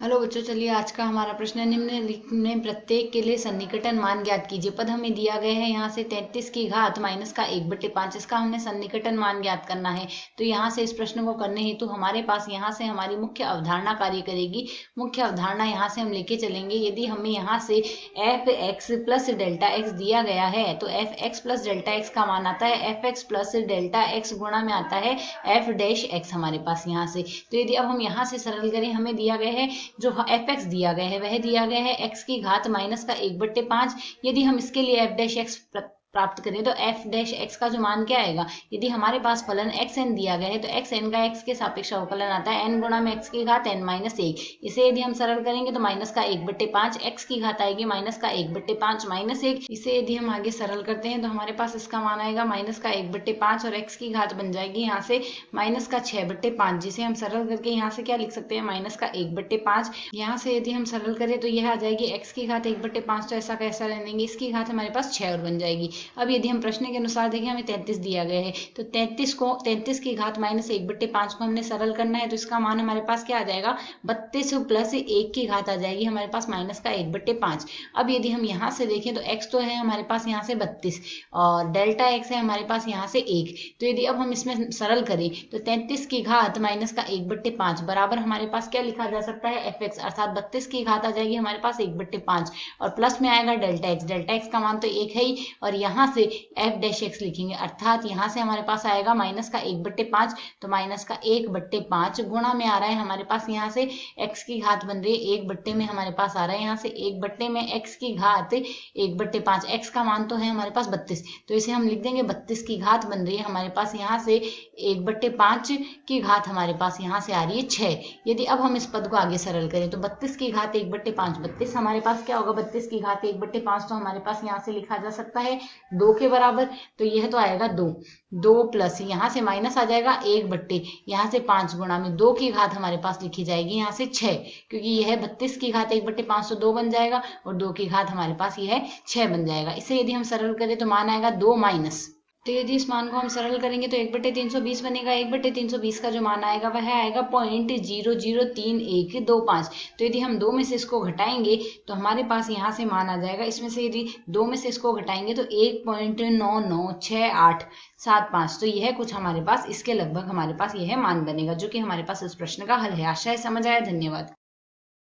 Hello बच्चों, चलिए आज का हमारा प्रश्न है, निम्नलिखित में प्रत्येक के लिए सन्निकटन मान ज्ञात कीजिए। पद हमें दिया गया है यहाँ से 33 की घात माइनस का 1/5, इसका हमने सन्निकटन मान ज्ञात करना है। तो यहाँ से इस प्रश्न को करने हेतु हमारे पास यहाँ से हमारी मुख्य अवधारणा कार्य करेगी। मुख्य अवधारणा यहाँ से हम लेके चलेंगे। यदि हमें यहाँ से F x plus delta x दिया गया है तो F x plus delta x का मान आता है F x plus delta x गुणा में आता है एफ डैश एक्स हमारे पास यहाँ से। तो यदि अब हम यहाँ से सरल करें, हमें दिया गया है जो एफ एक्स दिया गया है वह दिया गया है एक्स की घात माइनस का 1/5। यदि हम इसके लिए एफ डैश एक्स प्राप्त करें तो एफ डैश एक्स का जो मान क्या आएगा, यदि हमारे पास फलन एक्स एन दिया गया है तो एक्स एन का एक्स के सापेक्ष अवकलन आता है एन गुणा में एक्स की घात एन माइनस 1। इसे यदि हम सरल करेंगे तो माइनस का 1/5 एक्स की घात आएगी माइनस का 1/5 माइनस 1। इसे यदि हम आगे सरल करते हैं तो हमारे पास इसका मान आएगा माइनस का 1/5 और एक्स की घात बन जाएगी यहाँ से माइनस का 6/5, जिसे हम सरल करके यहाँ से क्या लिख सकते हैं, माइनस का 1/5। यहाँ से यदि हम सरल करें तो यह आ जाएगी एक्स की घात 1/5, तो ऐसा कैसा रहने देंगे, इसकी घात हमारे पास 6 और बन जाएगी। अब यदि हम प्रश्न के अनुसार देखें, हमें 33 दिया गया है तो 33 की घात माइनस 1/5 को हमने सरल करना है तो इसका मान हमारे पास क्या आ जाएगा, 32 प्लस 1 की घात आ जाएगी हमारे पास माइनस का 1/5। अब यदि हम यहाँ से देखें तो x तो है हमारे पास यहाँ से 32 और डेल्टा x है हमारे पास यहाँ से 1। तो यदि अब हम इसमें सरल करें तो 33 की घात माइनस का 1/5 बराबर हमारे पास क्या लिखा जा सकता है, एफ एक्स, अर्थात 32 की घात आ जाएगी हमारे पास 1/5 और प्लस में आएगा डेल्टा एक्स। डेल्टा एक्स का मान तो 1 है ही और यहाँ से एफ डैश एक्स लिखेंगे, अर्थात यहाँ से हमारे पास आएगा माइनस का 1/5। तो माइनस का 1/5 गुणा में आ रहा है हमारे पास यहाँ से x की घात बन रही है 1/, में हमारे पास आ रहा है यहाँ से 1/, में x की घात 1/5। x का मान तो है हमारे पास 32, तो इसे हम लिख देंगे 32 की घात बन रही है हमारे पास यहाँ से 1/5 की घात हमारे पास यहाँ से आ रही है 6। यदि अब हम इस पद को आगे सरल करें तो 32 की घात 1/5, 32 हमारे पास क्या होगा, 32 की घात 1/5 तो हमारे पास यहाँ से लिखा जा सकता है 2 के बराबर। तो यह तो आएगा 2 प्लस यहाँ से माइनस आ जाएगा 1/, यहाँ से 5 गुणा में 2 की घात हमारे पास लिखी जाएगी यहाँ से 6, क्योंकि यह 32 की घात 1/5 तो 2 बन जाएगा और 2 की घात हमारे पास यह 6 बन जाएगा। इसे यदि हम सरल करें तो मान आएगा 2 माइनस, तो यदि इस मान को हम सरल करेंगे तो 1/320 बनेगा। 1/320 का जो मान आएगा वह आएगा 0.003125। तो यदि हम 2 में से इसको घटाएंगे तो हमारे पास यहाँ से मान आ जाएगा, इसमें से यदि 2 में से इसको घटाएंगे तो 1.996875। तो यह कुछ हमारे पास इसके लगभग हमारे पास यह मान बनेगा, जो कि हमारे पास इस प्रश्न का हल है। आशा है समझ आया। धन्यवाद।